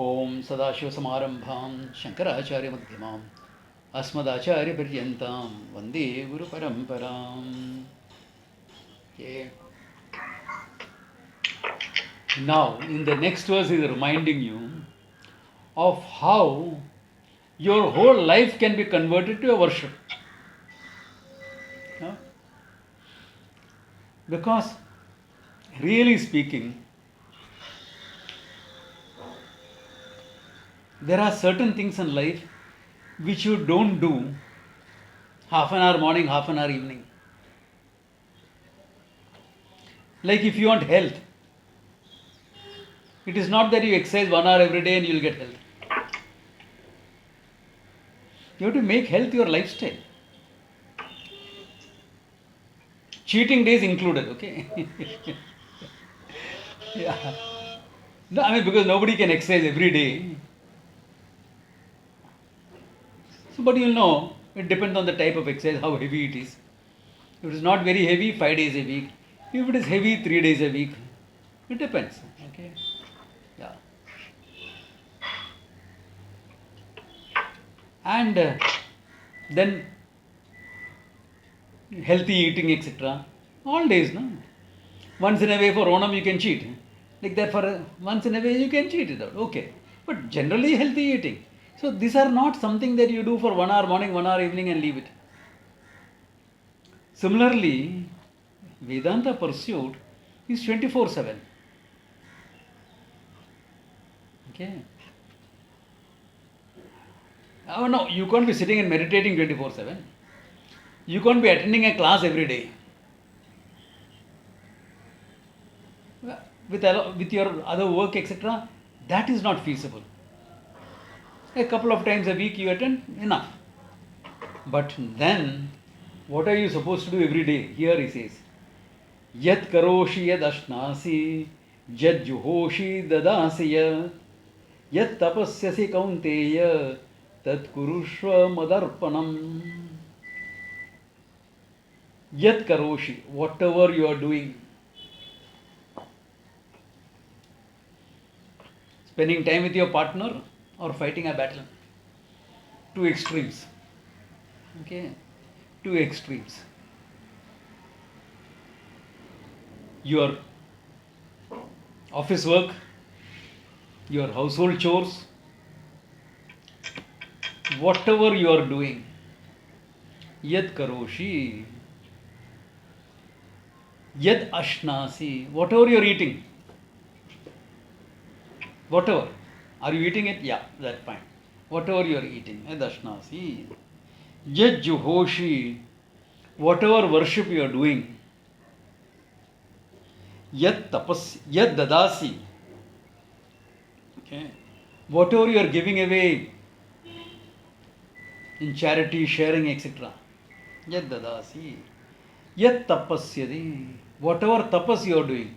ओम सदाशिवसमारंभां शंकराचार्यमध्यमाम् अस्मदाचार्यपर्यन्तां वन्दे गुरुपरम्पराम्. Okay. Now, in the next verse, is reminding you of how your whole life can be converted to a worship. Huh? Because, really speaking, there are certain things in life which you don't do half an hour morning, half an hour evening. Like if you want health, it is not that you exercise 1 hour every day and you will get health. You have to make health your lifestyle. Cheating days included, okay? Yeah. No, I mean, because nobody can exercise every day. So, but you'll know, it depends on the type of exercise, how heavy it is. If it is not very heavy, 5 days a week. If it is heavy, 3 days a week. It depends, okay? Yeah. And then healthy eating, etc. All days, no? Once in a way for Onam you can cheat. Like that for once in a way you can cheat it out. Okay. But generally healthy eating. So these are not something that you do for 1 hour morning, 1 hour evening and leave it. Similarly, Vedanta pursuit is 24/7. Okay. Oh no, you can't be sitting and meditating 24/7. You can't be attending a class every day. With your other work, etc., that is not feasible. A couple of times a week you attend, enough. But then, what are you supposed to do every day? Here he says, Yat karoshi yad ashnasi, jad juhoshi dadasya, yat tapasyasi kaunteya, tat kurushva madarpanam. Yat karoshi, whatever you are doing, spending time with your partner or fighting a battle. Two extremes. Okay, two extremes. Your office work, your household chores, whatever you are doing, yad karoshi, yad ashnasi, whatever you are eating, whatever. Are you eating it? Yeah, that's fine. Whatever you are eating, yad ashnasi, yad juhoshi, whatever worship you are doing, yad tapas, yad dadasi, okay, whatever you are giving away in charity, sharing, etc. Yad dadasi, yad tapasyadi, whatever tapas you are doing,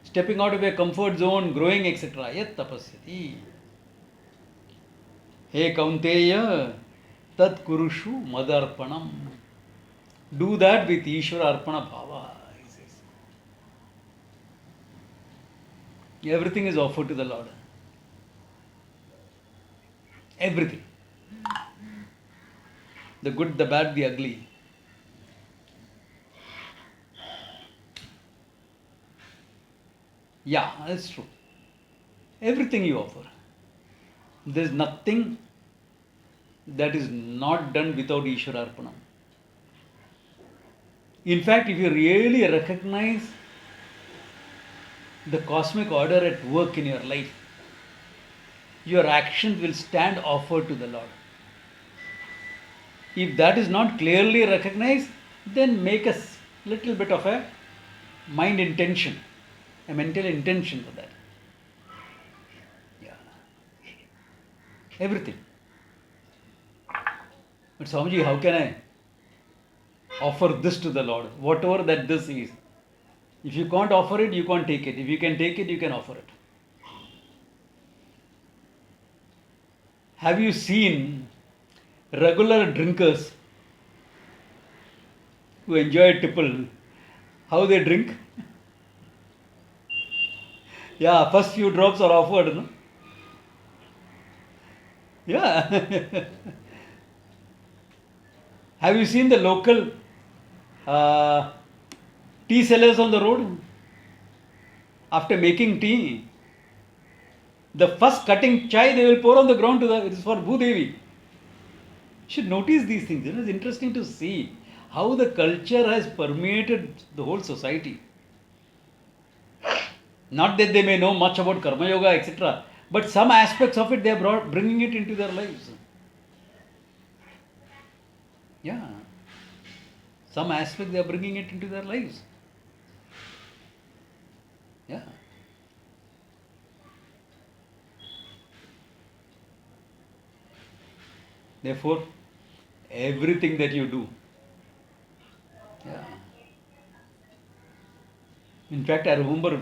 stepping out of a comfort zone, growing, etc. Yad tapasyati. Hey Kaunteya, tat kurushu madarpanam. Do that with Ishvara Arpana Bhava, he says. Everything is offered to the Lord. Everything. The good, the bad, the ugly. Yeah, that's true. Everything you offer. There is nothing that is not done without Ishvara Arpanam. In fact, if you really recognize the cosmic order at work in your life, your actions will stand offered to the Lord. If that is not clearly recognized, then make a little bit of a mind intention, a mental intention for that. Yeah. Everything. But Swamiji, how can I offer this to the Lord? Whatever that this is. If you can't offer it, you can't take it. If you can take it, you can offer it. Have you seen regular drinkers who enjoy tipple, how they drink? Yeah, first few drops are offered, no? Yeah. Have you seen the local uh, tea sellers on the road? After making tea, the first cutting chai they will pour on the ground it is for Bhudevi. You should notice these things. It's interesting to see how the culture has permeated the whole society. Not that they may know much about Karma Yoga, etc., but some aspects of it they are bringing it into their lives. Yeah. Some aspect they are bringing it into their lives. Yeah. Therefore, everything that you do. Yeah. In fact, I remember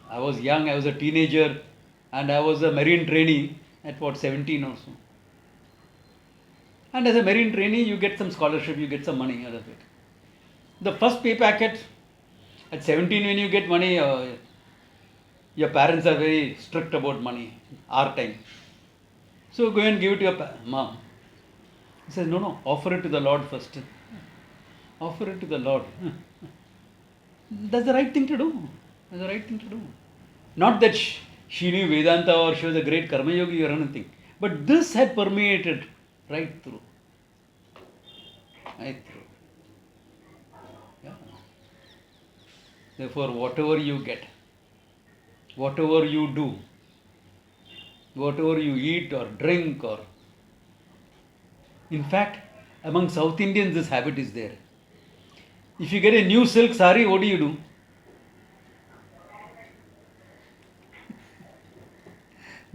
I was young, I was a teenager, and I was a marine trainee at what, 17 or so. And as a marine trainee, you get some scholarship, you get some money out of it. The first pay packet at 17, when you get money, your parents are very strict about money, our time. So go and give it to your mom. He says, no, no, offer it to the Lord first. Offer it to the Lord. That's the right thing to do. That's the right thing to do. Not that she knew Vedanta or she was a great Karma Yogi or anything. But this had permeated right through. Right through. Yeah. Therefore, whatever you get, whatever you do, whatever you eat or drink, or in fact, among South Indians, this habit is there. If you get a new silk sari, what do?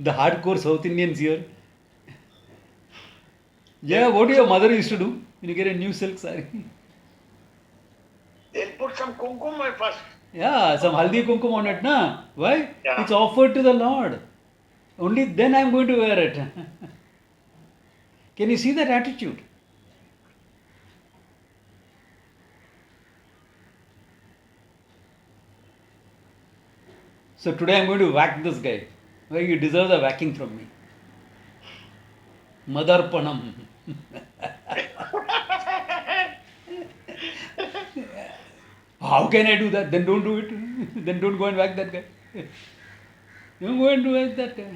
The hardcore South Indians here. Yeah, what do your mother used to do when you get a new silk sari? They'll put some kumkum first. Yeah, some haldi kumkum on it, na? Why? Yeah. It's offered to the Lord. Only then I'm going to wear it. Can you see that attitude? So today I'm going to whack this guy. Why, you deserve the whacking from me. Madarpanam. How can I do that? Then don't do it. Then don't go and whack that guy. Don't go and whack that guy.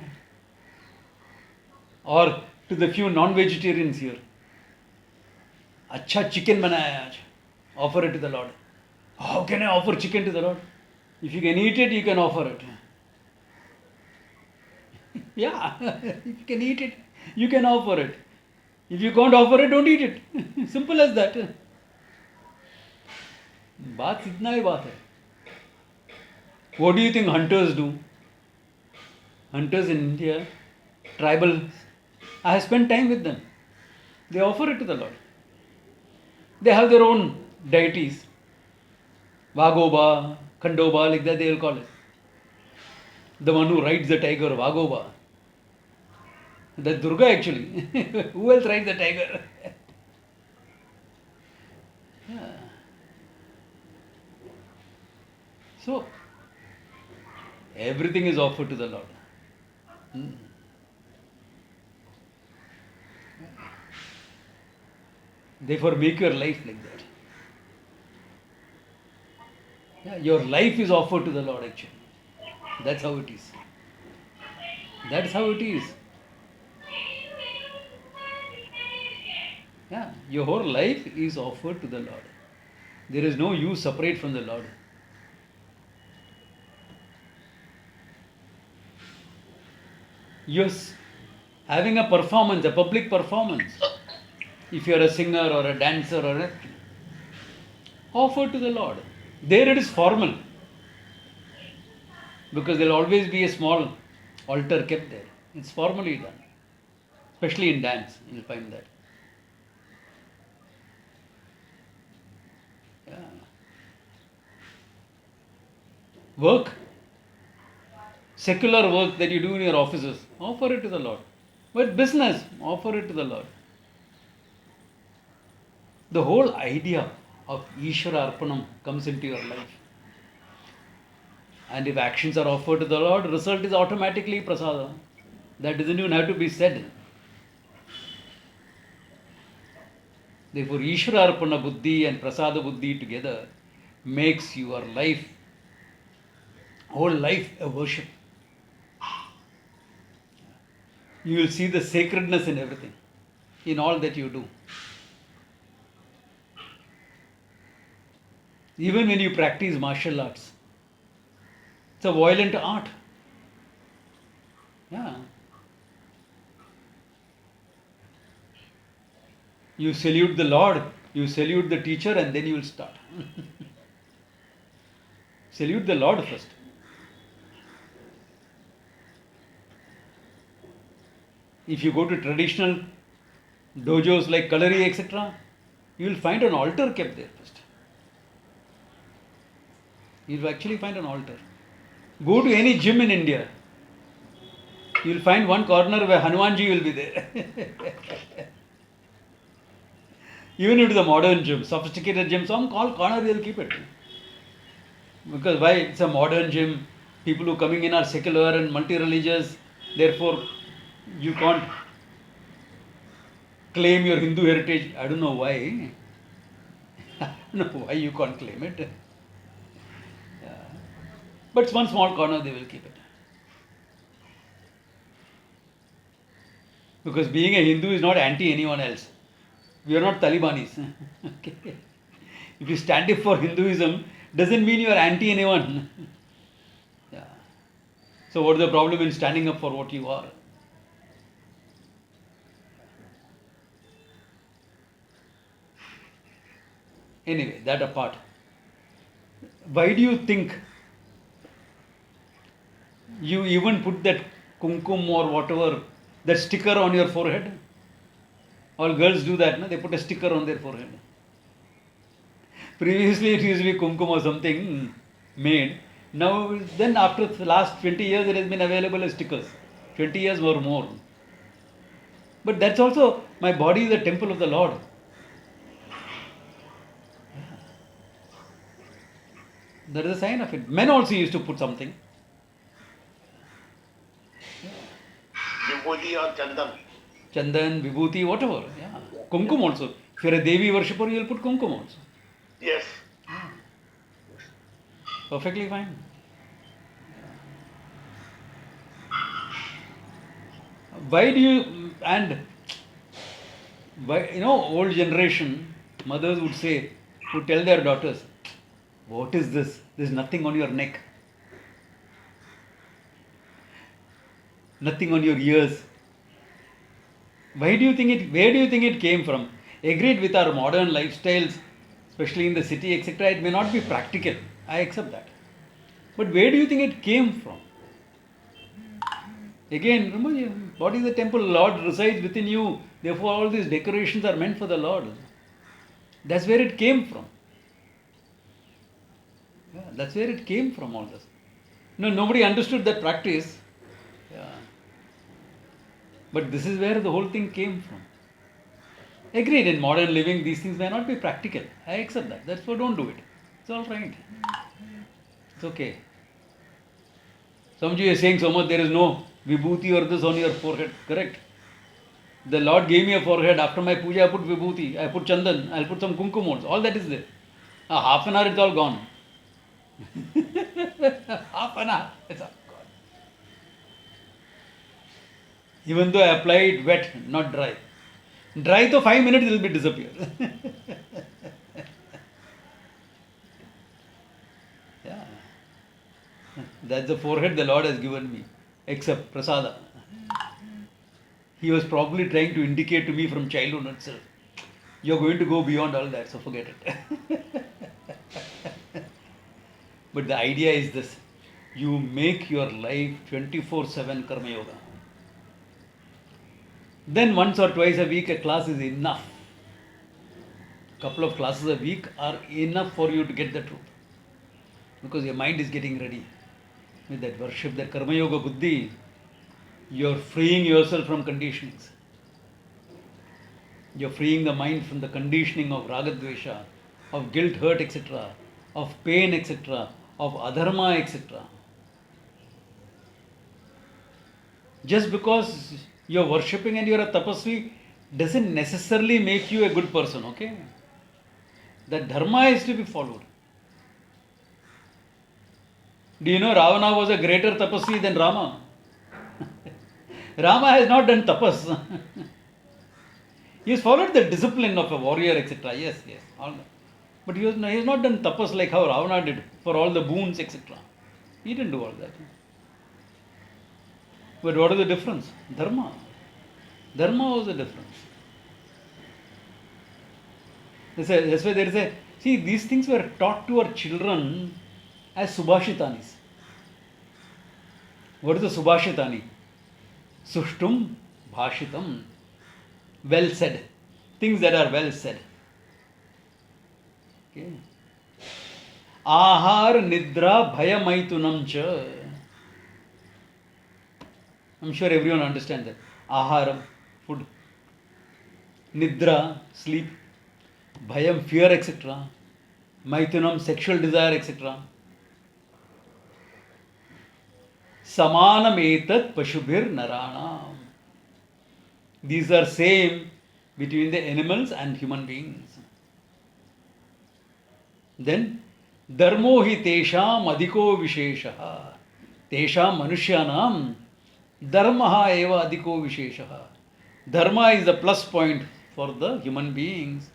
Or to the few non-vegetarians here. Acha chicken banaya hai aaj. Offer it to the Lord. How can I offer chicken to the Lord? If you can eat it, you can offer it. Yeah, if you can eat it, you can offer it. If you can't offer it, don't eat it. Simple as that. बात इतना ही बात है. What do you think hunters do? Hunters in India, tribal, I have spent time with them. They offer it to the Lord. They have their own deities. Vagoba, Khandoba, like that they will call it. The one who rides the tiger, Vagoba. That's Durga actually. Who else rides the tiger? Yeah. So, everything is offered to the Lord. Therefore, make your life like that. Yeah, your life is offered to the Lord actually. That's how it is. That's how it is. Yeah, your whole life is offered to the Lord. There is no you separate from the Lord. You're having a performance, a public performance. If you're a singer or a dancer or a, offer to the Lord. There it is formal. Because there will always be a small altar kept there. It's formally done. Especially in dance, you'll find that. Yeah. Work, secular work that you do in your offices, offer it to the Lord. But business, offer it to the Lord. The whole idea of Ishvara Arpanam comes into your life. And if actions are offered to the Lord, result is automatically prasada. That doesn't even have to be said. Therefore, Ishvara Arpana Buddhi and Prasada Buddhi together makes your life, whole life, a worship. You will see the sacredness in everything, in all that you do. Even when you practice martial arts, it's a violent art. Yeah. You salute the Lord, you salute the teacher, and then you will start. Salute the Lord first. If you go to traditional dojos like Kalari, etc., you will find an altar kept there first. You will actually find an altar. Go to any gym in India, you will find one corner where Hanumanji will be there. Even if it is a modern gym, sophisticated gym, some corner they will keep it. Because why? It's a modern gym. People who are coming in are secular and multi-religious. Therefore, you can't claim your Hindu heritage. I don't know why. I don't know why you can't claim it. Yeah. But it's one small corner they will keep it. Because being a Hindu is not anti anyone else. We are not Talibanis. Okay. If you stand up for Hinduism, doesn't mean you are anti anyone. Yeah. So what is the problem in standing up for what you are? Anyway, that apart. Why do you think you even put that kumkum or whatever, that sticker on your forehead? All girls do that, no? They put a sticker on their forehead. Previously, it used to be kumkum or something made. Now, then after the last 20 years, it has been available as stickers. 20 years or more. But that's also, my body is a temple of the Lord. That is a sign of it. Men also used to put something. Vibhuti or Chandan. Chandan, Vibhuti, whatever. Yeah. Kumkum also. If you're a Devi worshipper, you'll put kumkum also. Yes. Perfectly fine. Why do you, and why, old generation mothers would tell their daughters, what is this? There's nothing on your neck, nothing on your ears. Where do you think it came from? Agreed, with our modern lifestyles, especially in the city, etc., it may not be practical. I accept that. But where do you think it came from? Again, remember, your body is a temple, Lord resides within you. Therefore, all these decorations are meant for the Lord. That's where it came from. Yeah, that's where it came from, all this. No, nobody understood that practice. Yeah. But this is where the whole thing came from. Agreed, in modern living, these things may not be practical. I accept that. That's why don't do it. It's all right. It's okay. Some of you are saying, Somat, there is no vibhuti or this on your forehead. Correct. The Lord gave me a forehead. After my puja, I put vibhuti, I put chandan, I'll put some kumkum also. All that is there. Half an hour, it's all gone. Half an hour, it's all gone. Even though I apply it wet, not dry. Dry to 5 minutes, it will be disappear. Yeah. That's the forehead the Lord has given me, except prasada. He was probably trying to indicate to me from childhood itself, you're going to go beyond all that, so forget it. But the idea is this, you make your life 24/7 Karma Yoga. Then once or twice a week a class is enough. Couple of classes a week are enough for you to get the truth. Because your mind is getting ready. With that worship, that Karma Yoga Buddhi, you're freeing yourself from conditionings. You're freeing the mind from the conditioning of Ragadvesha, of guilt, hurt, etc., of pain, etc., of adharma, etc. Just because you're worshipping and you're a tapasvi doesn't necessarily make you a good person, okay? The dharma is to be followed. Do you know Ravana was a greater tapasvi than Rama? Rama has not done tapas. He has followed the discipline of a warrior, etc. Yes, yes. All that. But he has not done tapas like how Ravana did for all the boons, etc. He didn't do all that. But what is the difference? Dharma. Dharma was the difference. That's why there is a. See, these things were taught to our children as Subhashitanis. What is the Subhashitani? Sushtum Bhashitam. Well said. Things that are well said. Okay. Ahar Nidra Bhayamaitunam cha. I'm sure everyone understands that. Aharam, food. Nidra, sleep. Bhayam, fear, etc. Maitunam, sexual desire, etc. Samanam etat pashubhir naranam. These are same between the animals and human beings. Then, dharmo hi tesham adhiko visheshaha. Tesham manushyanam dharmaha eva adhiko visheshaha. Dharma is the plus point for the human beings.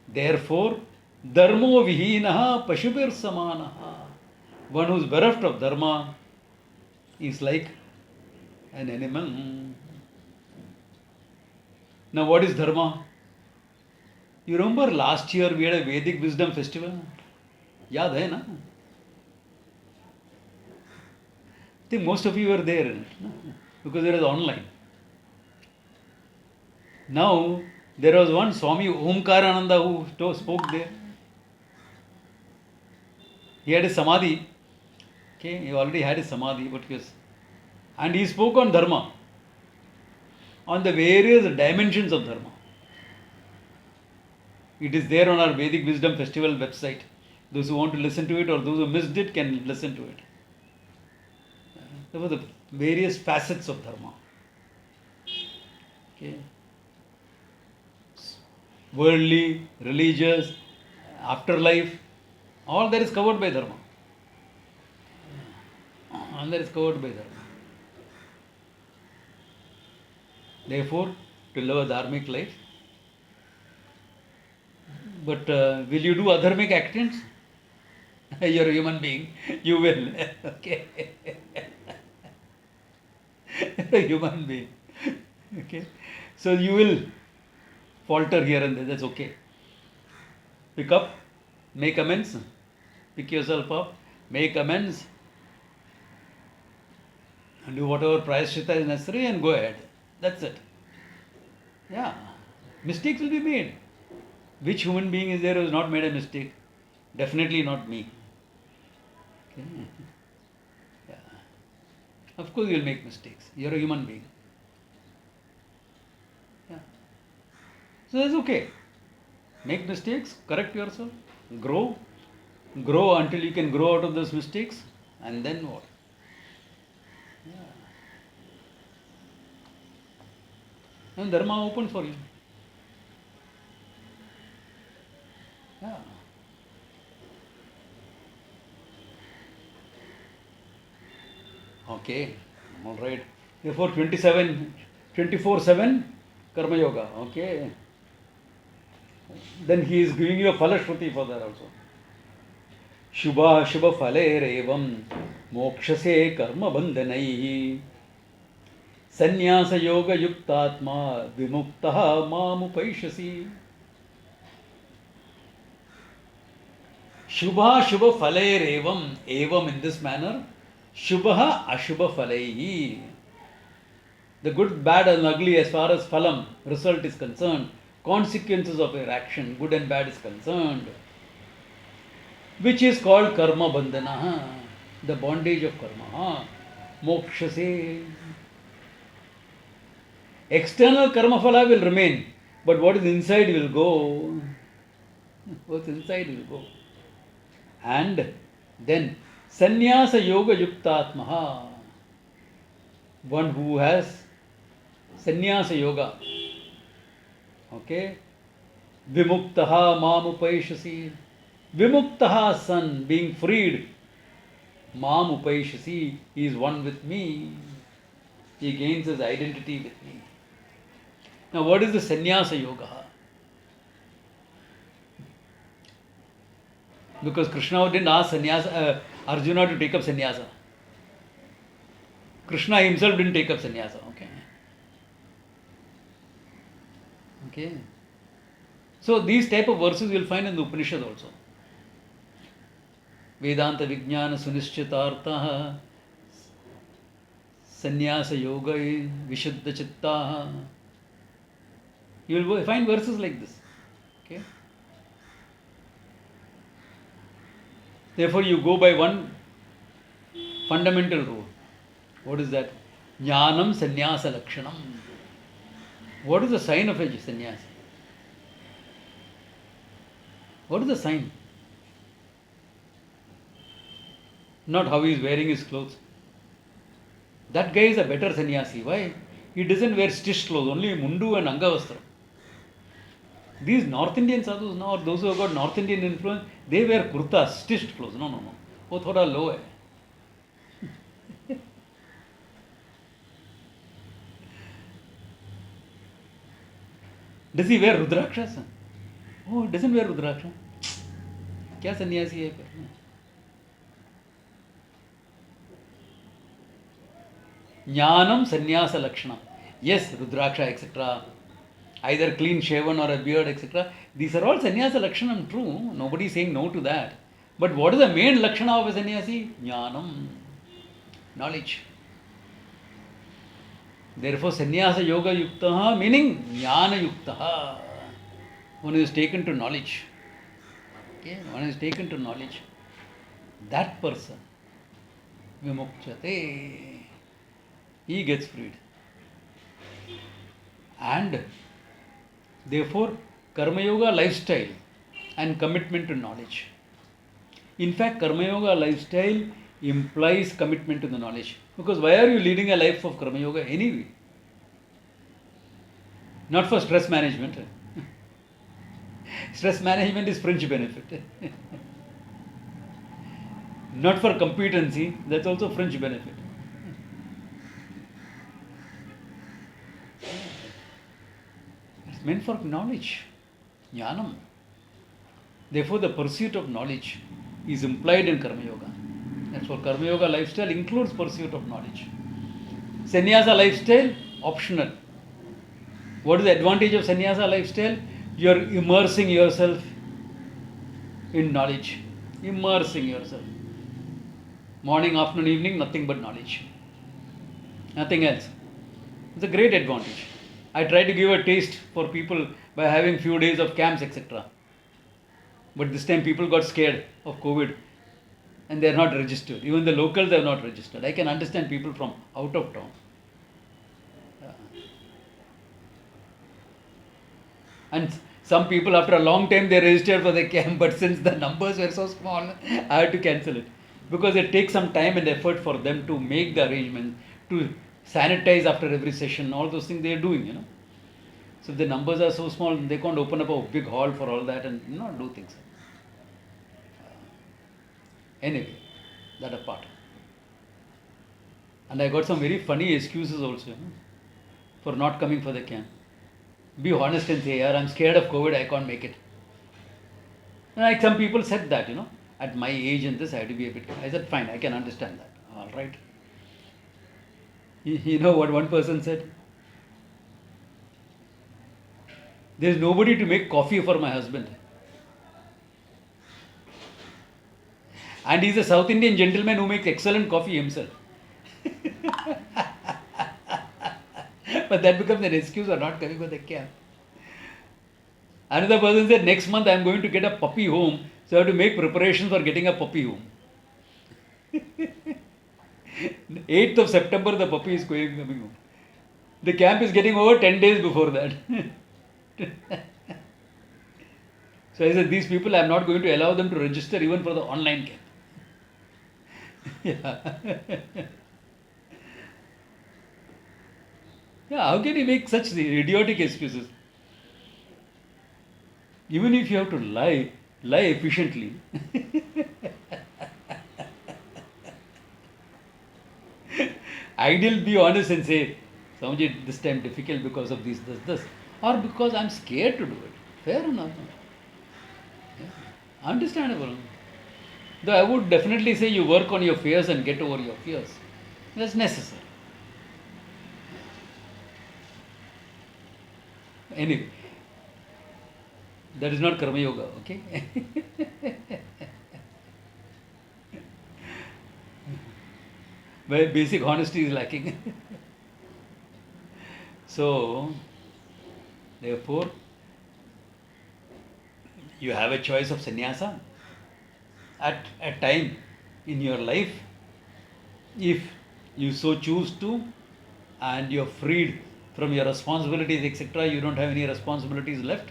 Therefore, dharmo vihinaha pashubhir samanaha. One who is bereft of dharma is like an animal. Now, what is dharma? You remember last year we had a Vedic Wisdom Festival? Yaad hai na? I think most of you were there because it was online. Now, there was one Swami Omkarananda who spoke there. He had a samadhi. Okay, he already had a samadhi, but and he spoke on dharma, on the various dimensions of dharma. It is there on our Vedic Wisdom Festival website. Those who want to listen to it or those who missed it can listen to it. There were the various facets of dharma. Okay. Worldly, religious, afterlife, all that is covered by dharma. All that is covered by dharma. Therefore, to live a dharmic life. But will you do adharmic actions? You're a human being. You will. Okay. You're a human being. Okay. So you will falter here and there. That's okay. Pick up, make amends, pick yourself up, make amends, and do whatever prayaschitta is necessary and go ahead. That's it. Yeah. Mistakes will be made. Which human being is there who has not made a mistake? Definitely not me. Okay. Yeah. Of course you will make mistakes. You're a human being. Yeah. So that's okay. Make mistakes, correct yourself, grow until you can grow out of those mistakes, and then what? Yeah. And dharma open for you. Yeah. Okay, all right. Therefore, 24/7 Karma Yoga. Okay. Then he is giving you a Falashruti for that also. Shubha Shubha Falerevam Mokshase Karma Bandhanaihi Sannyasa Yoga Yuktatma Vimuktaha Mamupaishasi. Shubha Shubha Falerevam. Evam in this manner. Shubha Ashubha Falaihi. The good, bad, and ugly as far as phalam, result is concerned, consequences of your action, good and bad is concerned, which is called karma bandhana, the bondage of karma. Mokshase. External karma phala will remain, but what is inside will go. What's inside will go. And then sannyasa yoga yuktatmaha. one who has sannyasa yoga. Okay? Vimuktaha mam upaishasi. Vimuktaha son, being freed. Mam upaishasi, he is one with me. He gains his identity with me. Now, what is the sannyasa yoga? Because Krishna didn't ask Arjuna to take up sannyasa. Krishna himself didn't take up sannyasa. Okay. So these type of verses you will find in the Upanishad also. Vedanta Vijnana Sunischitartha Sannyasa Yoga Vishuddha Chitta. You will find verses like this. Okay. Therefore, you go by one fundamental rule. What is that? Jnanam Sannyasa Lakshanam. What is the sign of a sannyasi? What is the sign? Not how he is wearing his clothes. That guy is a better sannyasi. Why? He doesn't wear stitched clothes, only mundu and angavastra. These North Indian sadhus now, or those who have got North Indian influence, they wear kurtas, stitched clothes. No. वो थोड़ा low है. Does he wear Rudrakshas? Oh, he doesn't wear Rudraksha. क्या सन्यासी है फिर? Jnanam sannyasa lakshana. Yes, Rudraksha, etc. Either clean shaven or a beard, etc. These are all sannyasa lakshanam, true. Nobody is saying no to that. But what is the main lakshana of a sannyasi? Jnanam. Knowledge. Therefore, sannyasa yoga yuktaha meaning jnana yuktaha. One is taken to knowledge. Okay, one is taken to knowledge. That person, vimukchate, he gets freed. And therefore, Karma Yoga lifestyle and commitment to knowledge. In fact, Karma Yoga lifestyle implies commitment to the knowledge. Because why are you leading a life of Karma Yoga anyway? Not for stress management. Stress management is fringe benefit. Not for competency, that's also fringe benefit. It's meant for knowledge, jnanam. Therefore, the pursuit of knowledge is implied in Karma Yoga. That's why Karma Yoga lifestyle includes pursuit of knowledge. Sannyasa lifestyle, optional. What is the advantage of sannyasa lifestyle? You are immersing yourself in knowledge. Immersing yourself. Morning, afternoon, evening, nothing but knowledge. Nothing else. It's a great advantage. I try to give a taste for people by having few days of camps, etc. But this time people got scared of COVID and they are not registered. Even the locals are not registered. I can understand people from out of town. And some people after a long time they registered for the camp, but since the numbers were so small, I had to cancel it. Because it takes some time and effort for them to make the arrangements, to sanitize after every session, all those things they are doing, So if the numbers are so small, they can't open up a big hall for all that and not do things. Anyway, that apart. And I got some very funny excuses also for not coming for the camp. Be honest and say, I'm scared of COVID, I can't make it. Like some people said that, at my age and this, I have to be a bit. I said, fine, I can understand that. All right. You know what one person said? There's nobody to make coffee for my husband. And he's a South Indian gentleman who makes excellent coffee himself. But that becomes an excuse for not coming for the camp. Another person said, next month I am going to get a puppy home, so I have to make preparations for getting a puppy home. 8th of September, the puppy is coming home. The camp is getting over 10 days before that. So I said, these people, I am not going to allow them to register even for the online camp. Yeah. Yeah, how can you make such idiotic excuses? Even if you have to lie, lie efficiently. Ideal, be honest and say, Swamiji, this time difficult because of this. Or because I'm scared to do it. Fair enough. Yeah. Understandable. Though I would definitely say you work on your fears and get over your fears. That's necessary. Anyway, that is not Karma Yoga, okay? Where basic honesty is lacking. So, therefore, you have a choice of sannyasa at a time in your life. If you so choose to, and you're freed from your responsibilities, etc., you don't have any responsibilities left.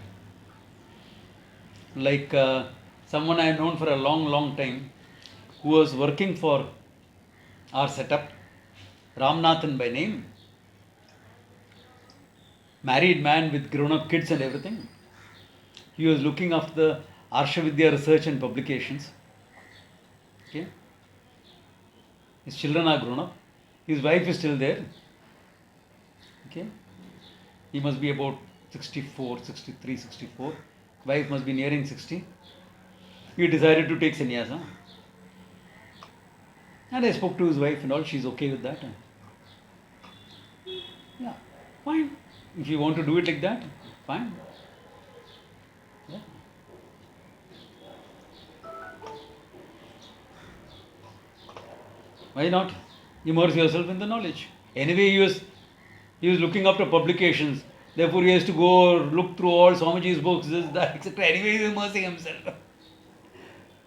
Like someone I have known for a long time who was working for our setup, Ramnathan by name, married man with grown up kids and everything. He was looking after the Arshavidya research and publications. Okay. His children are grown up. His wife is still there. Okay. He must be about 64, 63, 64. Wife must be nearing 60. He decided to take sannyasa. And I spoke to his wife and all. She's okay with that. Yeah, fine. If you want to do it like that, fine. Yeah. Why not? Immerse yourself in the knowledge. Anyway, he was looking after publications. Therefore, he has to go look through all Swamiji's books, this, that, etc. Anyway, he is immersing himself.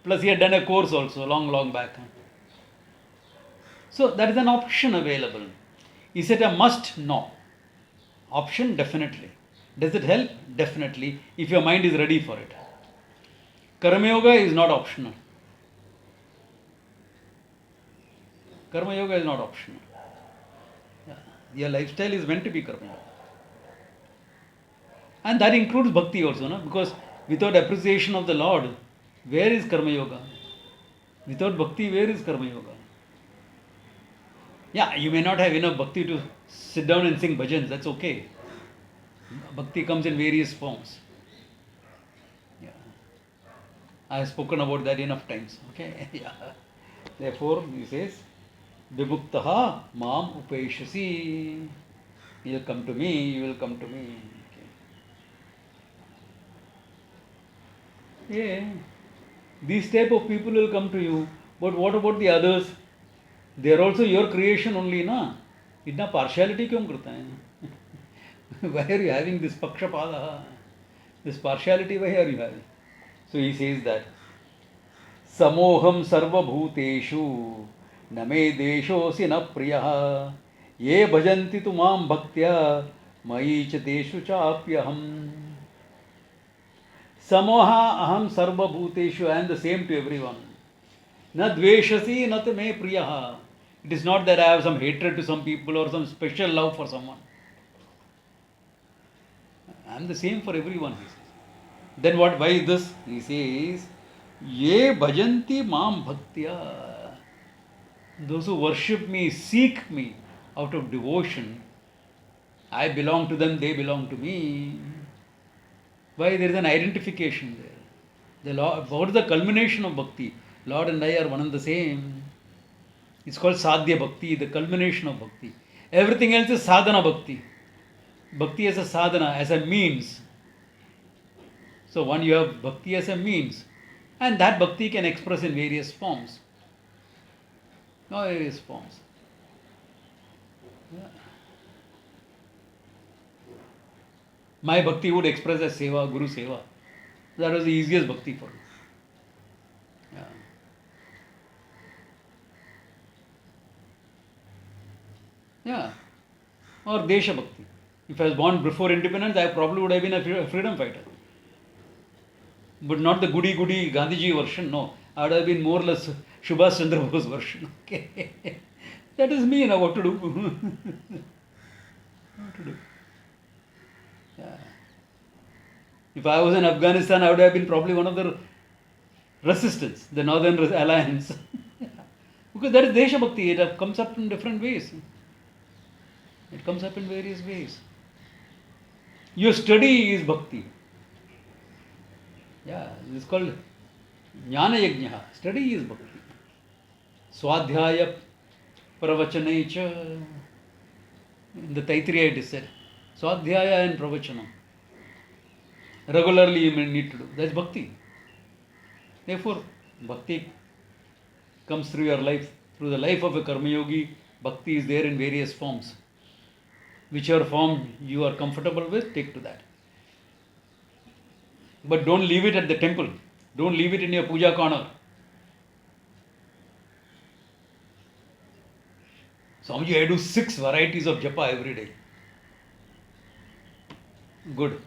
Plus, he had done a course also, long back. So, that is an option available. Is it a must? No. Option? Definitely. Does it help? Definitely, if your mind is ready for it. Karma Yoga is not optional. Karma Yoga is not optional. Yeah. Your lifestyle is meant to be Karma Yoga. And that includes Bhakti also, no? Because without appreciation of the Lord, where is Karma Yoga? Without Bhakti, where is Karma Yoga? Yeah, you may not have enough Bhakti to sit down and sing bhajans, that's okay. Bhakti comes in various forms. Yeah. I have spoken about that enough times. Okay? Yeah. Therefore, he says, Vimuktaha mam upeshasi. You will come to me, you will come to me. Okay. Yeah. These type of people will come to you. But what about the others? They are also your creation only, na? Itna partiality kyun karta hai? Why are you having this pakshapada? This partiality, why are you having? So he says that Samoham sarva bhuteshu name deshosi na priyaha ye bhajanti tu mam bhaktya mayi cha deshu chapyaham. Samoha aham sarva bhuteshu, I am the same to everyone. Na dveshasi na te me priyaha. It is not that I have some hatred to some people or some special love for someone. I am the same for everyone, he says. Then what? Why is this? He says, Ye bhajanti mam bhaktya. Those who worship me, seek me out of devotion. I belong to them, they belong to me. Why? There is an identification there. The Lord, what is the culmination of bhakti? Lord and I are one and the same. It's called sadhya bhakti, the culmination of bhakti. Everything else is sadhana bhakti. Bhakti as a sadhana, as a means. So one, you have bhakti as a means. And that bhakti can express in various forms. Various forms. Yeah. My bhakti would express as seva, guru seva. That was the easiest bhakti for me. Yeah. Yeah. Or Desha Bhakti. If I was born before independence, I probably would have been a freedom fighter. But not the goody Gandhiji version, no. I would have been more or less Subhash Chandra Bose version. Okay. That is me now, what to do. What to do? Yeah. If I was in Afghanistan, I would have been probably one of the resistance, the Northern Alliance. Because that is Desha Bhakti. It comes up in different ways. It comes up in various ways. Your study is Bhakti. Yeah, it's called Jnana Yajna. Study is Bhakti. Swadhyaya Pravachanai cha. In the Taittiriya it is said. Swadhyaya and Pravachanam. Regularly you may need to do. That's Bhakti. Therefore, Bhakti comes through your life. Through the life of a Karma Yogi, Bhakti is there in various forms. Whichever form you are comfortable with, take to that. But don't leave it at the temple. Don't leave it in your puja corner. Swamiji, I do 6 varieties of japa every day. Good.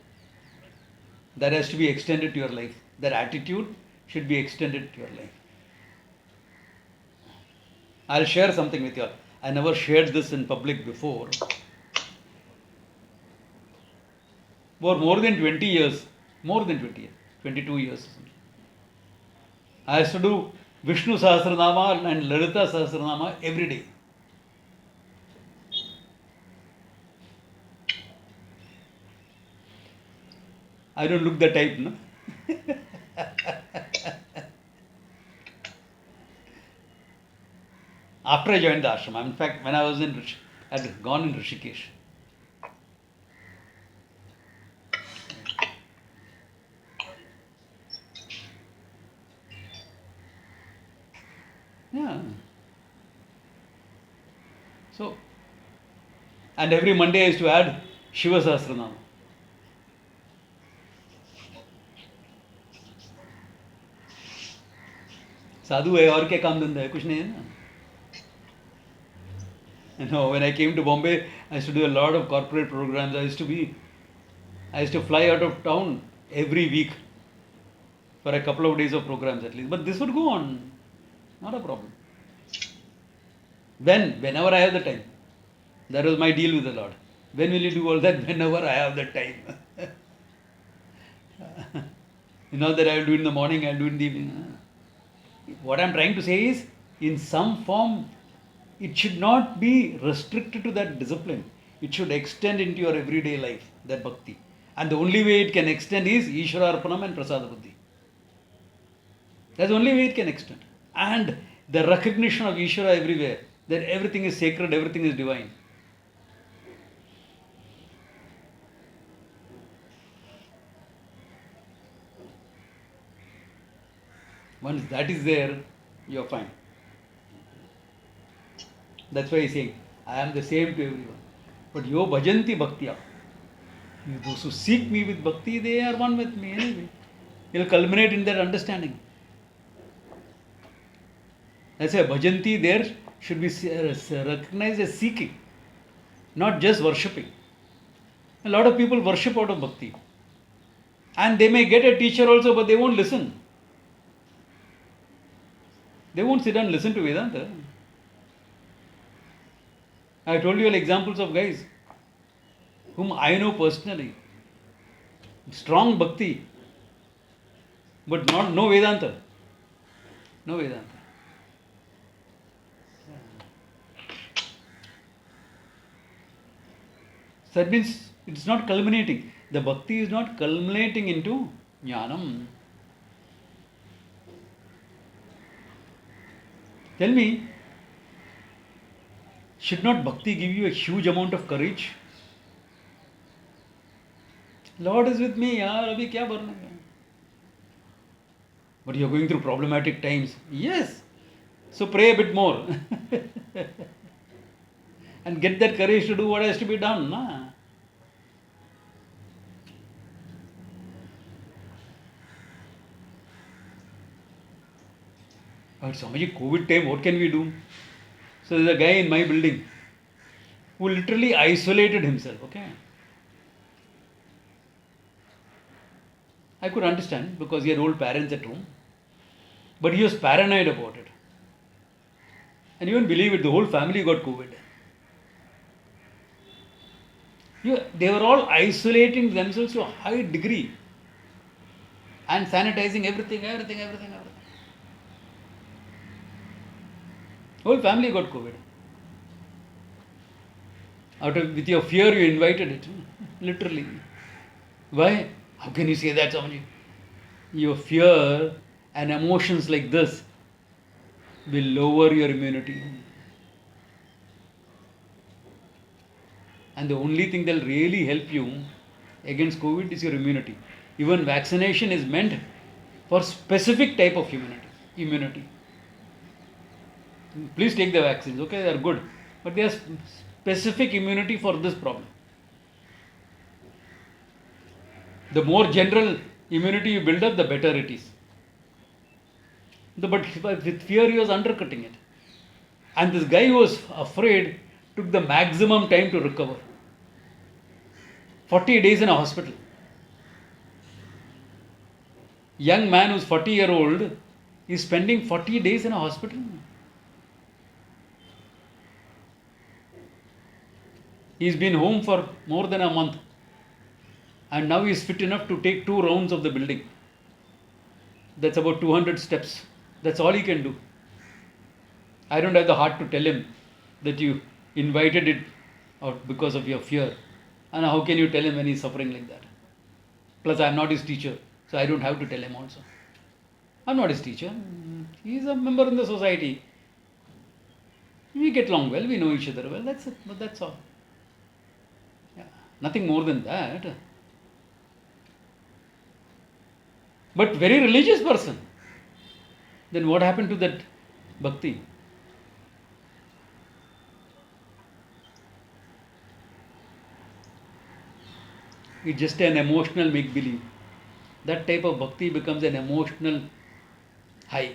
That has to be extended to your life. That attitude should be extended to your life. I'll share something with you all. I never shared this in public before. For more than 20 years, 22 years or something, I used to do Vishnu Sahasranama and Lalita Sahasranama every day. I don't look the type, no? After I joined the ashram, in fact, when I was I had gone in Rishikesh. Yeah. So, and every Monday I used to add Shiva Sahasranama. साधु है और क्या काम धंधा है कुछ नहीं है ना. You know, when I came to Bombay, I used to do a lot of corporate programs. I used to fly out of town every week for a couple of days of programs at least. But this would go on, not a problem. Whenever I have the time. That was my deal with the Lord. When will you do all that? Whenever I have the time. Not that I will do it in the morning, I will do it in the evening. What I am trying to say is, in some form, it should not be restricted to that discipline. It should extend into your everyday life, that bhakti. And the only way it can extend is Ishvara Arpanam and Prasada Buddhi. That's the only way it can extend. And the recognition of Ishvara everywhere, that everything is sacred, everything is divine. Once that is there, you are fine. That's why he's saying, I am the same to everyone. But yo bhajanti bhaktya. Those who seek me with bhakti, they are one with me anyway. It will culminate in that understanding. That's why bhajanti there should be recognized as seeking, not just worshipping. A lot of people worship out of bhakti. And they may get a teacher also, but they won't listen. They won't sit and listen to Vedanta. I told you all examples of guys whom I know personally. Strong bhakti, but no Vedanta. No Vedanta. So that means it's not culminating. The bhakti is not culminating into jnanam. Tell me, should not bhakti give you a huge amount of courage? Lord is with me, yaar, abhi kya barna hai? But you're going through problematic times. Yes. So pray a bit more. And get that courage to do what has to be done. Na? But Swamiji, COVID time, what can we do? So there's a guy in my building who literally isolated himself, okay? I could understand because he had old parents at home. But he was paranoid about it. And you won't believe it, the whole family got COVID. They were all isolating themselves to a high degree and sanitizing everything. Whole family got COVID. With your fear, you invited it. Literally. Why? How can you say that, Swamiji? Your fear and emotions like this will lower your immunity. And the only thing that will really help you against COVID is your immunity. Even vaccination is meant for specific type of immunity. Please take the vaccines, okay? They are good. But they are specific immunity for this problem. The more general immunity you build up, the better it is. But with fear, he was undercutting it. And this guy who was afraid took the maximum time to recover. 40 days in a hospital. Young man who's 40-year-old is spending 40 days in a hospital. He's been home for more than a month. And now he's fit enough to take 2 rounds of the building. That's about 200 steps. That's all he can do. I don't have the heart to tell him that you invited it out because of your fear. And how can you tell him when he's suffering like that? Plus, I'm not his teacher, so I don't have to tell him also. I'm not his teacher. He's a member in the society. We get along well, we know each other well. That's it. But that's all. Yeah. Nothing more than that. But very religious person. Then what happened to that bhakti? It's just an emotional make-believe. That type of bhakti becomes an emotional high.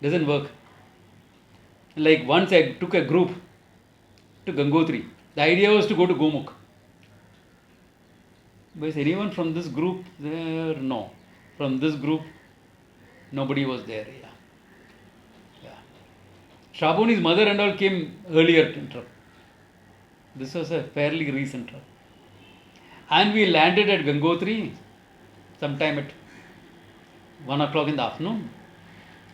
Doesn't work. Like once I took a group to Gangotri. The idea was to go to Gomukh. But is anyone from this group there? No. From this group, nobody was there. Yeah. Shaboni's mother and all came earlier in trip. This was a fairly recent trip. And we landed at Gangotri sometime at 1 o'clock in the afternoon.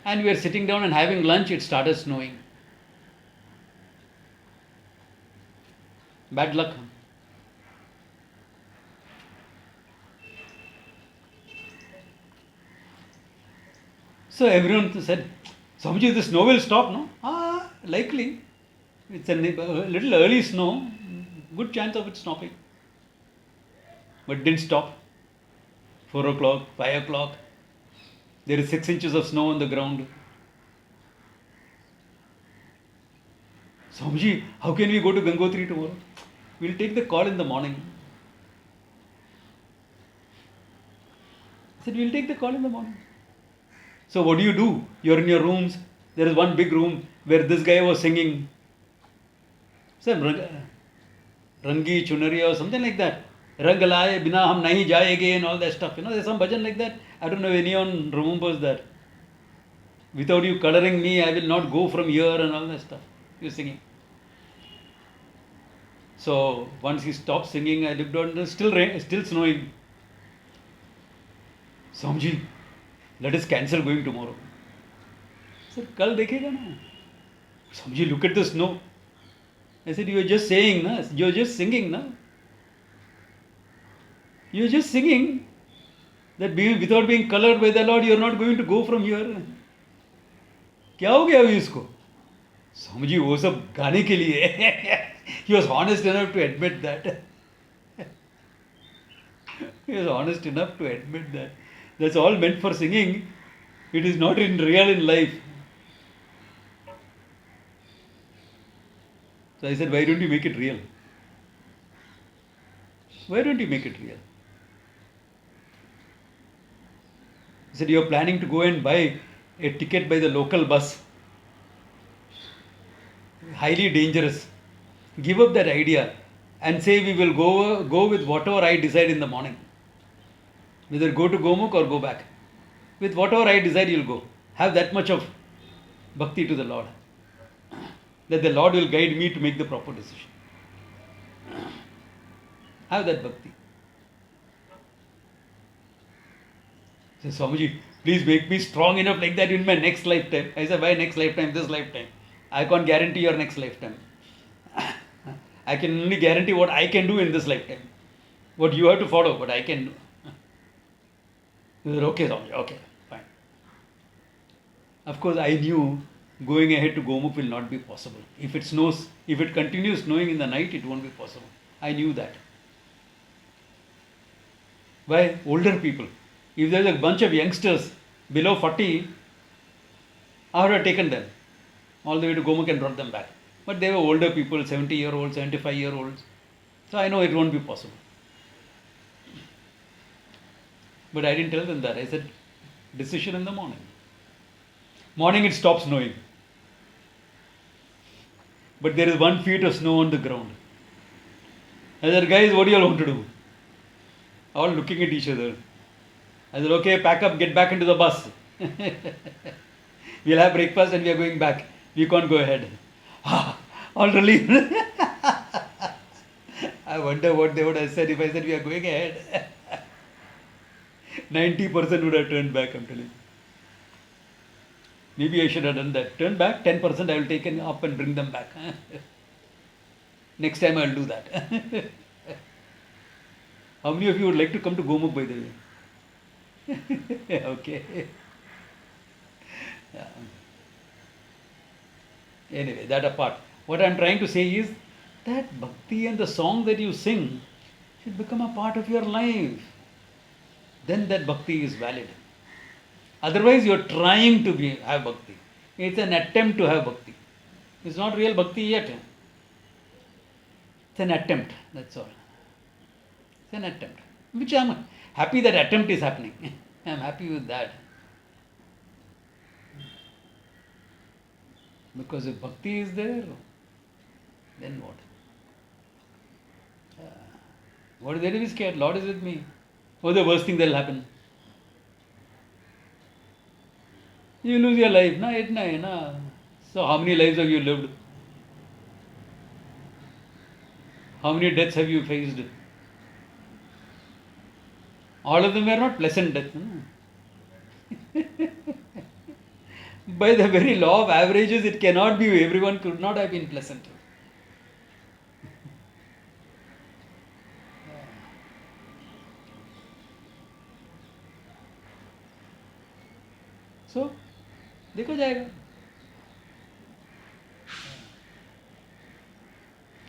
And we were sitting down and having lunch. It started snowing. Bad luck. So everyone said, Swamiji, the snow will stop, no? Likely. It's a little early snow. Good chance of it stopping. But didn't stop. 4 o'clock, 5 o'clock. There is 6 inches of snow on the ground. Swamiji, how can we go to Gangotri tomorrow? We'll take the call in the morning. I said, we'll take the call in the morning. So what do? You're in your rooms. There is one big room where this guy was singing. Some Rangi Chunariya or something like that. Rangalaye bina hum nahi jayenge and all that stuff. There's some bhajan like that. I don't know if anyone remembers that. Without you coloring me, I will not go from here and all that stuff. He was singing. So once he stopped singing, I looked out and still snowing. Swamiji, let us cancel going tomorrow. I said, Kal dekhega na. Swamiji, look at the snow. I said, you are just saying, na? You are just singing, na? You are just singing that without being colored by the Lord, you are not going to go from here. क्या हो गया अभी इसको? Swamiji, वो सब गाने के लिए. He was honest enough to admit that. He was honest enough to admit that. That's all meant for singing. It is not real in life. So I said, why don't you make it real? Why don't you make it real? He said, you're planning to go and buy a ticket by the local bus. Highly dangerous. Give up that idea and say we will go with whatever I decide in the morning. Whether go to Gomukh or go back. With whatever I decide, you'll go. Have that much of bhakti to the Lord. that the Lord will guide me to make the proper decision. Have that bhakti. Say, Swamiji, please make me strong enough like that in my next lifetime. I said, why next lifetime? This lifetime. I can't guarantee your next lifetime. I can only guarantee what I can do in this lifetime. What you have to follow, what I can do. He said, okay, Swamiji, okay, fine. Of course, I knew going ahead to Gomukh will not be possible. If it snows, if it continues snowing in the night, it won't be possible. I knew that. Why? Older people. If there's a bunch of youngsters below 40, I would have taken them all the way to Gomukh and brought them back. But they were older people, 70-year-olds, 75-year-olds. So I know it won't be possible. But I didn't tell them that. I said, decision in the morning. Morning it stops snowing. But there is 1 feet of snow on the ground. I said, guys, what do you all want to do? All looking at each other. I said, okay, pack up, get back into the bus. We'll have breakfast and we are going back. We can't go ahead. All relieved. I wonder what they would have said if I said we are going ahead. 90% would have turned back, I'm telling you. Maybe I should have done that. Turn back, 10% I will take up and bring them back. Next time I will do that. How many of you would like to come to Gomukh, by the way? Okay. Yeah. Anyway, that apart. What I am trying to say is that bhakti and the song that you sing should become a part of your life. Then that bhakti is valid. Otherwise, you are trying to have bhakti. It's an attempt to have bhakti. It's not real bhakti yet. It's an attempt, that's all. It's an attempt. Which I am happy that attempt is happening. I am happy with that. Because if bhakti is there, then what? What is there to be scared? Lord is with me. What's the worst thing that will happen? You lose your life. Na. So how many lives have you lived? How many deaths have you faced? All of them were not pleasant deaths. By the very law of averages, it cannot be. Everyone could not have been pleasant. So, देखो जाएगा.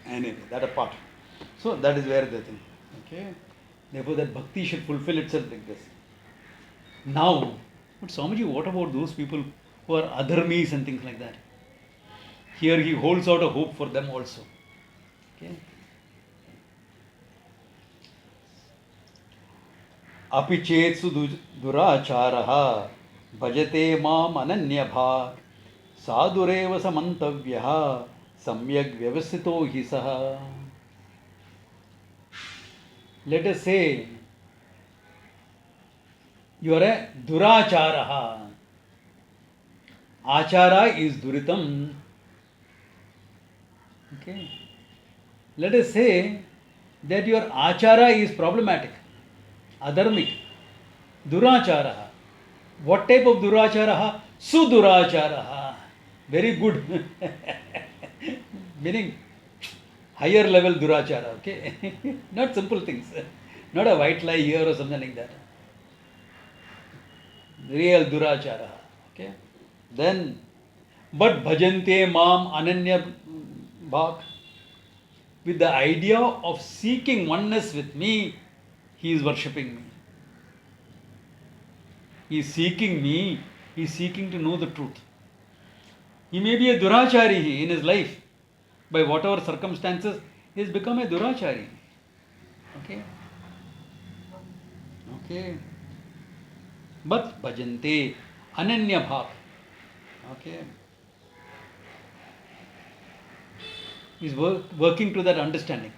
Anyway, that apart. So that is where the thing. Okay. Therefore, that bhakti should fulfill itself like this. Now, but Swamiji, what about those people who are adharmis and things like that? Here he holds out a hope for them also. Okay. Api chetsu duracharaha bhajate mam ananyabha sadureva samantavyaha samyak vyavasito hi saha. Let us say you are a duracharaha. Achara is duritam. Okay. Let us say that your achara is problematic, adharmic, duracharaha. What type of duracharaha? Suduracharaha. Very good. Meaning higher level durachara, okay? Not simple things. Not a white lie here or something like that. Real durachara, okay? Then, but bhajante mam ananya bhak. With the idea of seeking oneness with me, he is worshipping me. He is seeking me. He is seeking to know the truth. He may be a durachari in his life. By whatever circumstances, he has become a durachari. Okay? Okay. But bhajante ananya bhak. Okay. He is working to that understanding.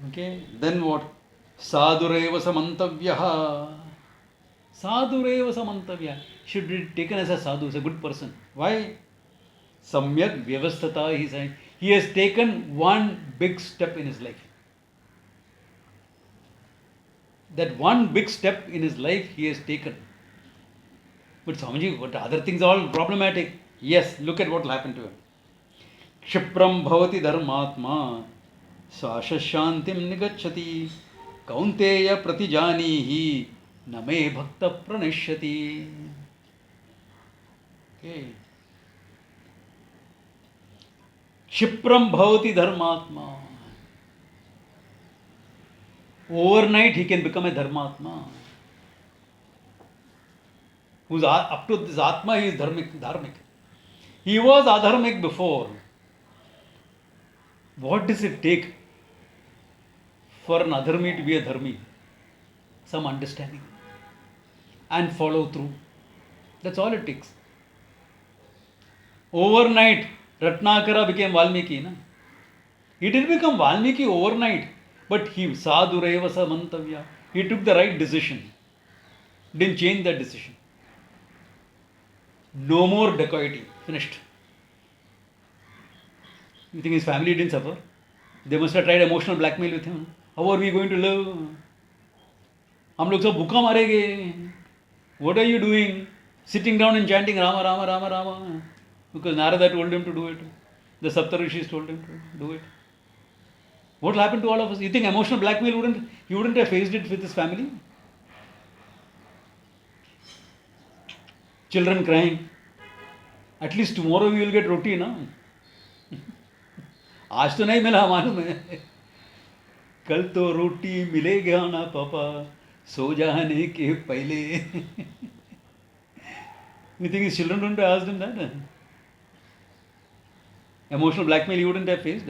Okay. Then what? Sadureva samantavyaha. Sadureva samantavya should be taken as a sadhu, as a good person. Why? Samyak Vyavasthata, he said. He has taken one big step in his life. That one big step in his life he has taken. But Swamiji, what other things are all problematic? Yes, look at what will happen to him. Kshipram bhavati dharmatma sashantim nigacchati kaunteya pratijanihi name bhakta pranishyati. Okay. Kshipram bhavati dharmatma. Overnight he can become a dharmatma. Who's up to this Atma, he is dharmic. He was adharmic before. What does it take for an adharmi to be a dharmi? Some understanding and follow through. That's all it takes. Overnight, Ratnakara became Valmiki. Na? He didn't become Valmiki overnight, but he sadhureva samantavya. He took the right decision. Didn't change that decision. No more dacoity. Finished. You think his family didn't suffer? They must have tried emotional blackmail with him. How are we going to live? हम लोग सब भूखा मारेंगे. What are you doing? Sitting down and chanting Rama, Rama, Rama, Rama. Because Narada told him to do it. The Saptarishis told him to do it. What will happen to all of us? You think emotional blackmail he wouldn't have faced it with his family? Children crying. At least tomorrow we will get roti, na? आज तो नहीं मिला मालूम है. कल तो रोटी मिलेगा ना पापा सो जाने के पहले. You think his children wouldn't have asked him that? Emotional blackmail he wouldn't have faced.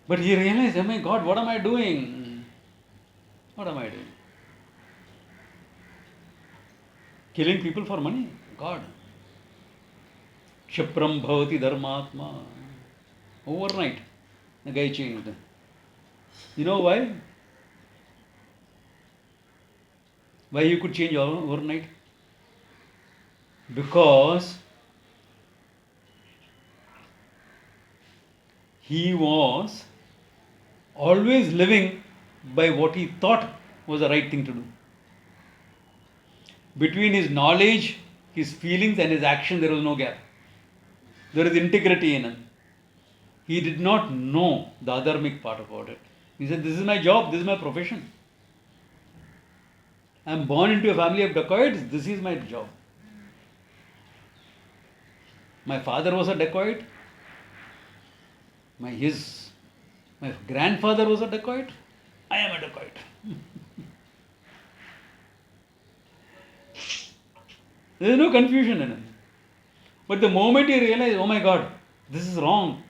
But he realized, oh my God, what am I doing? What am I doing? Killing people for money? God. Kshipram bhavati dharmatma. Overnight, the guy changed. You know why? Why you could change overnight? Because he was always living by what he thought was the right thing to do. Between his knowledge, his feelings and his action, there was no gap. There is integrity in him. He did not know the adharmic part about it. He said, this is my job, this is my profession. I am born into a family of dacoits, this is my job. My father was a dacoit. My grandfather was a dacoit. I am a dacoit. There is no confusion in him. But the moment he realized, oh my God, this is wrong.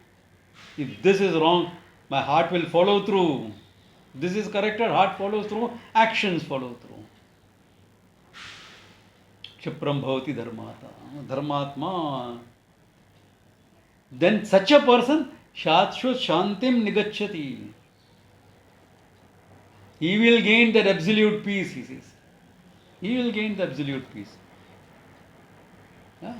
If this is wrong, my heart will follow through. This is corrected, heart follows through, actions follow through. Kshipram bhavati dharmatma. Then such a person, shashvat shantim nigacchati. He will gain that absolute peace, he says. He will gain the absolute peace. Yeah.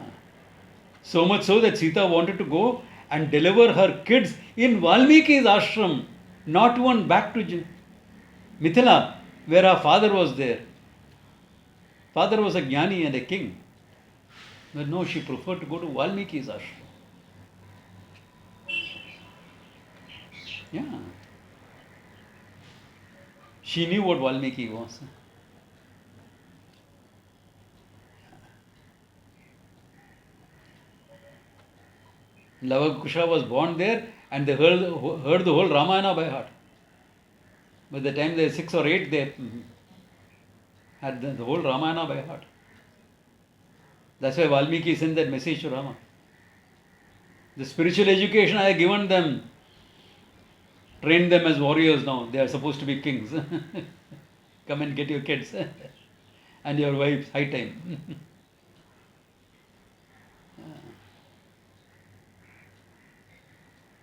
So much so that Sita wanted to go and deliver her kids in Valmiki's ashram, not one back to Mithila, where her father was there. Father was a jnani and a king. But no, she preferred to go to Valmiki's ashram. Yeah. She knew what Valmiki was. Lava Kusha was born there and they heard the whole Ramayana by heart. By the time they were 6 or 8, they had the whole Ramayana by heart. That's why Valmiki sent that message to Rama. The spiritual education I have given them, train them as warriors now. They are supposed to be kings. Come and get your kids and your wives. High time.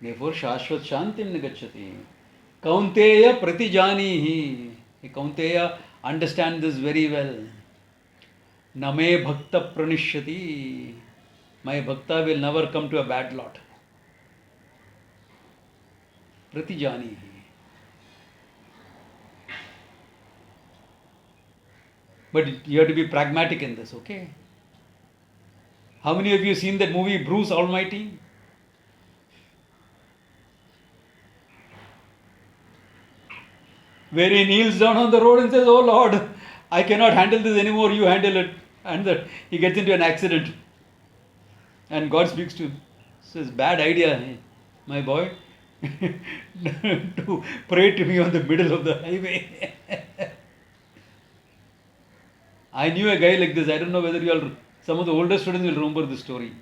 Therefore, Shashvat Shantim Nigacchati. Kaunteya Pratijanihi. Kaunteya, understand this very well. Name bhakta pranishyati. My bhakta will never come to a bad lot. Pratijani. But you have to be pragmatic in this, okay? How many of you seen that movie Bruce Almighty? Where he kneels down on the road and says, "Oh Lord, I cannot handle this anymore, you handle it." And that he gets into an accident. And God speaks to him. Says, "Bad idea, my boy, to pray to me on the middle of the highway." I knew a guy like this. I don't know whether you all, some of the older students will remember this story.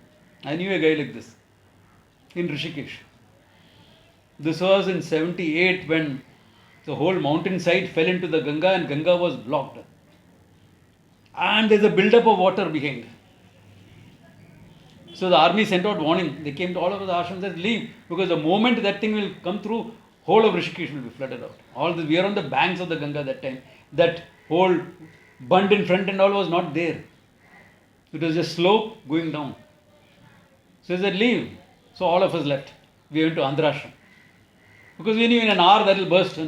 I knew a guy like this in Rishikesh. This was in 78 when the whole mountainside fell into the Ganga and Ganga was blocked. And there's a build-up of water behind. So the army sent out warning. They came to all of the ashrams and said, "Leave, because the moment that thing will come through, whole of Rishikesh will be flooded out." All this, we are on the banks of the Ganga that time. That whole bund in front and all was not there. It was just slope going down. So he said, "Leave." So all of us left. We went to Andhra ashram. Because we knew in an hour that will burst.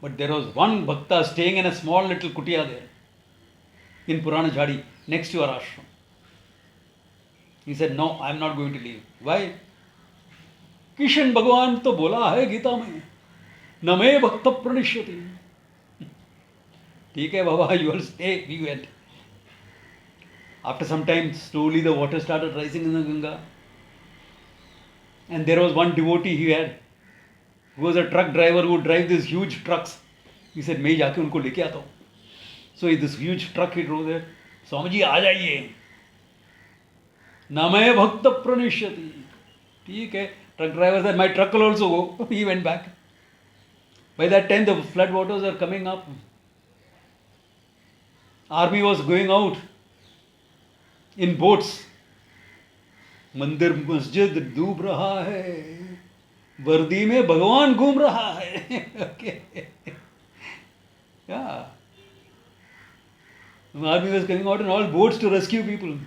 But there was one bhakta staying in a small little kutia there in Purana Jhadi next to our ashram. He said, "No, I am not going to leave." Why? Kishan Bhagwan to bola hai Gita mein. Name bhakta pranishyati. ठीक है Baba, you will stay. We went. After some time, slowly the water started rising in the Ganga. And there was one devotee he had, who was a truck driver who would drive these huge trucks. He said, "मैं जाके उनको लेके आता हूँ." So this huge truck he drove there. "Swami ji आ जाइए." नमे भक्त प्रणिष्यति. ठीक है. Truck driver said, "My truck will also go." He went back. By that time the flood waters are coming up. Army was going out in boats. मंदिर मस्जिद डूब रहा है, वर्दी में भगवान घूम रहा है. Okay. Yeah. The army was coming out in all boats to rescue people.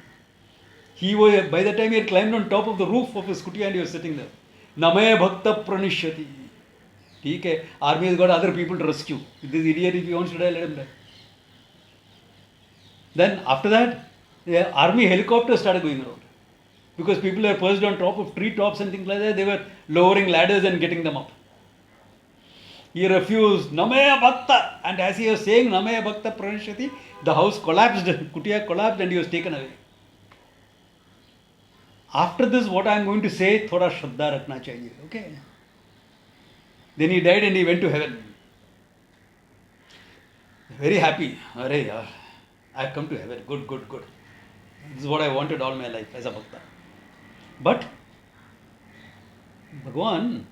He was, by the time he had climbed on top of the roof of his kutia and he was sitting there. Name bhakta pranishyati. ठीक है. Army has got other people to rescue. This idiot, if he wants to die, let him die. Then after that, the army helicopters started going around. Because people were perched on top of tree tops and things like that, they were lowering ladders and getting them up. He refused, "Namaya Bhakta." And as he was saying, "Namaya Bhakta Pranishyati," the house collapsed, kutia collapsed, and he was taken away. After this, what I am going to say, thoda shraddha rakhna chahiye, okay? Then he died and he went to heaven. Very happy. Arre yaar, I have come to heaven. Good, good, good. This is what I wanted all my life as a bhakta. But, Bhagwan,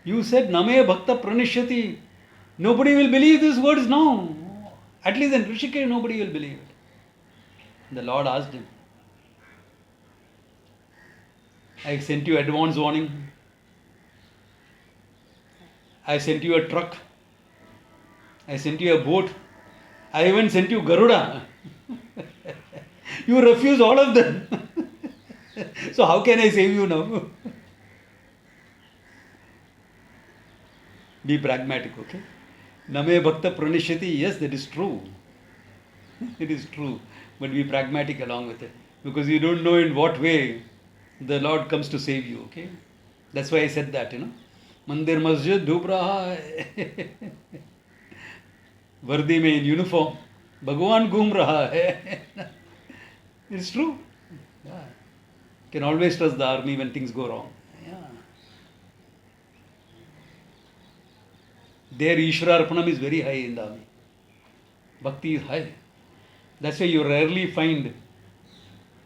you said Name Bhakta Pranishyati. Nobody will believe these words now. At least in Rishikesh, nobody will believe it. The Lord asked him, "I sent you advance warning. I sent you a truck. I sent you a boat. I even sent you Garuda. You refuse all of them. So how can I save you now?" Be pragmatic, okay? Name Bhakta Pranishyati, yes, that is true. It is true. But be pragmatic along with it. Because you don't know in what way the Lord comes to save you, okay? That's why I said that, Mandir Masjid डूब रहा है. वर्दी में in uniform. भगवान घूम रहा है. It's true. Yeah. Can always trust the army when things go wrong. Yeah. Their Ishvara Arpanam is very high in the army. Bhakti is high. That's why you rarely find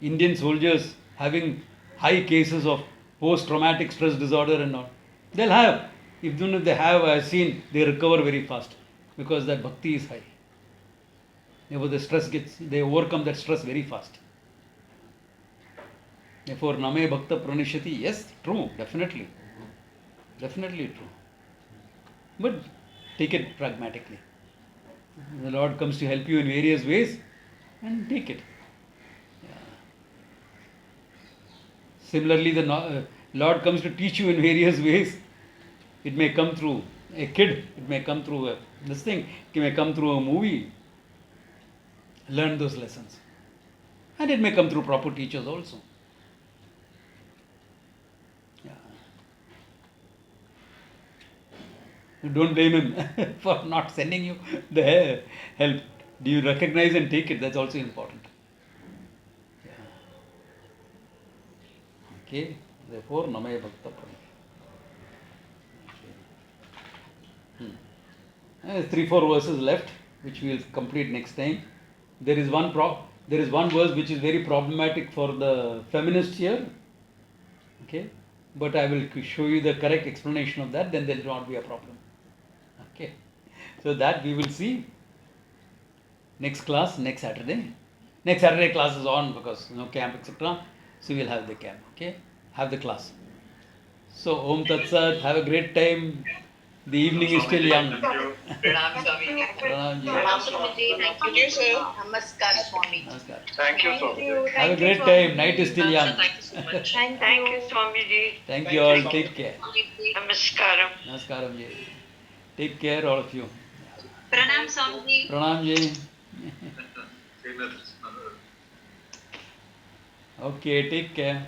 Indian soldiers having high cases of post-traumatic stress disorder and all. They'll have. Even if they have, I've seen, they recover very fast because that bhakti is high. Therefore, they overcome that stress very fast. Therefore, Name Bhakta Pranishyati, yes, true, definitely. Definitely true. But take it pragmatically. The Lord comes to help you in various ways, and take it. Similarly, the Lord comes to teach you in various ways. It may come through a kid, it may come through this thing, it may come through a movie. Learn those lessons. And it may come through proper teachers also. Yeah. Don't blame him for not sending you the help. Do you recognize and take it? That's also important. Yeah. Okay. Therefore, Namaya Bhakta Pranam. 3-4 verses left, which we will complete next time. There is one verse which is very problematic for the feminists here. Okay, but I will show you the correct explanation of that. Then there will not be a problem. Okay, so that we will see next class next Saturday. Next Saturday class is on because no camp etc. So we will have the camp. Okay, have the class. So Om Tat Sat. Have a great time. The evening is still young. Pranam Swami. Pranam ji. Pranam Swami. Thank you, sir. Namaskar, Swami. Namaskar. Thank you, sir. Have a great time. Night is still young. Thank you so much. Thank you, Swamiji. Thank you all. Take care. Namaskaram. Namaskaram ji. Take care, all of you. Pranam Swami. Pranam ji. Okay, take care.